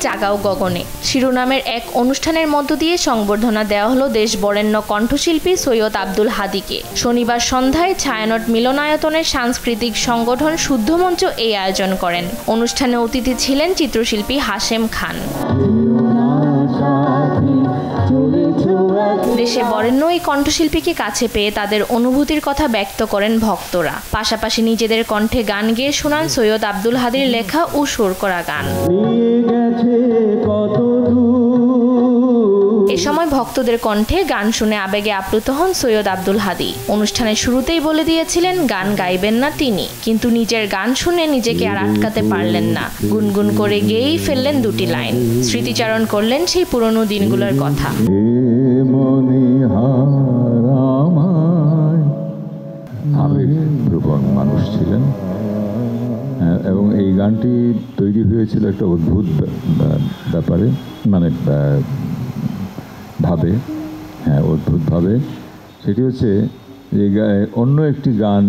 জাগাও গগনে শিরোনামের এক অনুষ্ঠানের মধ্য দিয়ে সংবর্ধনা দেওয়া হলো দেশ বরেণ্য কণ্ঠশিল্পী সৈয়দ আব্দুল হাদীকে। শনিবার সন্ধ্যায় ছায়ানট মিলনায়তনের সাংস্কৃতিক সংগঠন শুদ্ধমঞ্চ এই আয়োজন করেন। অনুষ্ঠানে অতিথি ছিলেন চিত্রশিল্পী হাশেম খান। দেশে বরেণ্য এই কণ্ঠশিল্পীকে কাছে পেয়ে তাদের অনুভূতির কথা ব্যক্ত করেন ভক্তরা। পাশাপাশি নিজেদের কণ্ঠে গান গেয়ে শোনান সৈয়দ আব্দুল হাদীর লেখা ও সুর করা গান। এ সময় ভক্তদের কণ্ঠে গান শুনে আবেগে আপ্লুত হন সৈয়দ আব্দুল হাদী। অনুষ্ঠানের শুরুতেই বলে দিয়েছিলেন গান গাইবেন না তিনি, কিন্তু নিজের গান শুনে নিজেকে আর আটকাতে পারলেন না। গুনগুন করে গেয়েই ফেললেন দুটি লাইন। স্মৃতিচারণ করলেন সেই পুরনো দিনগুলোর কথা। আবেগপ্রবণ মানুষ ছিলেন এবং এই গানটি তৈরি হয়েছিল একটা অদ্ভুত ব্যাপারে, মানে ভাবে, অদ্ভুতভাবে। সেটি হচ্ছে যে অন্য একটি গান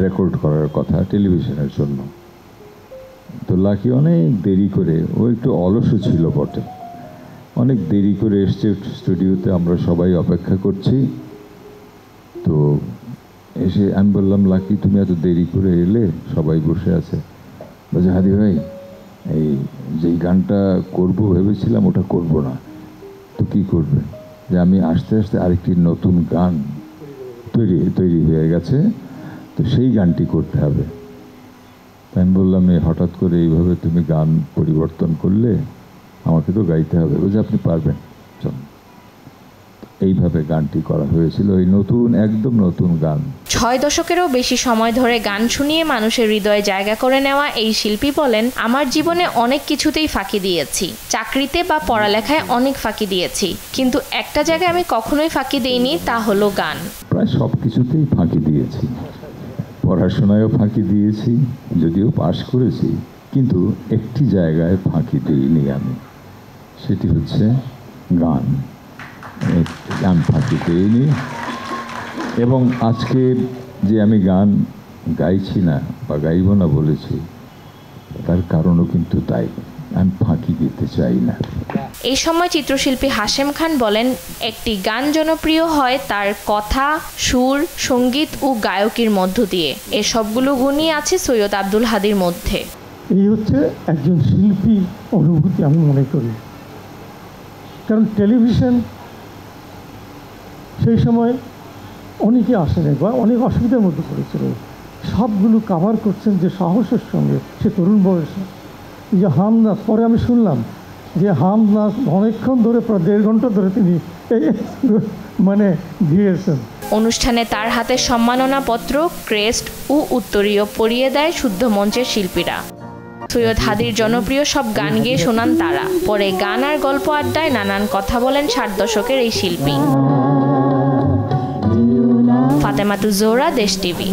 রেকর্ড করার কথা টেলিভিশনের জন্য। তো লাকি অনেক দেরি করে, ও একটু অলসও ছিল বটে, অনেক দেরি করে এসছে স্টুডিওতে। আমরা সবাই অপেক্ষা করছি। তো এসে আমি বললাম, লাকি তুমি এত দেরি করে এলে, সবাই বসে আছে। বলছে, হাদী ভাই, এই যেই গানটা করব ভেবেছিলাম ওটা করব না। তো কি করবে? যে আমি আস্তে আস্তে আরেকটি নতুন গান তৈরি হয়ে গেছে, তো সেই গানটি করতে হবে। আমি বললাম, হঠাৎ করে এইভাবে তুমি গান পরিবর্তন করলে আমাকে তো গাইতে হবে। বলছে, আপনি পারবেন, চল। এইভাবে গানটি করা হয়েছিল, এই নতুন, একদম নতুন গান। 6 দশকেরও বেশি সময় ধরে গান শুনিয়ে মানুষের হৃদয়ে জায়গা করে নেওয়া এই শিল্পী বলেন, আমার জীবনে অনেক কিছুতেই ফাঁকি দিয়েছি, চাকরিতে বা পড়ালেখায় অনেক ফাঁকি দিয়েছি, কিন্তু একটা জায়গায় আমি কখনোই ফাঁকি দেইনি, তা হলো গান। প্রায় সব কিছুতেই ফাঁকি দিয়েছি, পড়াশোনায়ও ফাঁকি দিয়েছি, যদিও পাশ করেছি, কিন্তু একটি জায়গায় ফাঁকি দিইনি আমি, সেটি হচ্ছে গান। গান ফাঁকি দিইনি। এবং আজকে যে আমি গান গাইছি না বা গাইব না বলেছি, তার কারণও কিন্তু তাই, আমি ফাঁকি দিতে চাই না। এই সময় চিত্রশিল্পী হাশেম খান বলেন, একটি গান জনপ্রিয় হয় তার কথা, সুর, সঙ্গীত ও গায়কের মধ্য দিয়ে। এ সবগুলো গুণই আছে সৈয়দ আব্দুল হাদীর মধ্যে। এই হচ্ছে একজন শিল্পী অনুভূতি আমি মনে করি। কারণ টেলিভিশন সেই সময় অনেকে আসেনি বা অনেক অসুবিধার মধ্যে পড়েছিল, সবগুলো কাভার করছেন যে সাহসের সঙ্গে, সে তরুণ বয়সে। এই যে হামনাথ, পরে আমি শুনলাম যে হামনাথ অনেকক্ষণ ধরে, প্রায় 1.5 ঘন্টা ধরে তিনি মানে দিয়েছেন। অনুষ্ঠানে তার হাতে সম্মাননাপত্র, ক্রেস্ট ও উত্তরীয় পরিয়ে দেয় শুদ্ধমঞ্চের শিল্পীরা। সৈয়দ হাদীর জনপ্রিয় সব গান গেয়ে শোনান তারা। পরে গান আর গল্প আড্ডায় নানান কথা বলেন 60 দশকের এই শিল্পী। ফাতেমাতুজ জোহরা, দেশ টিভি।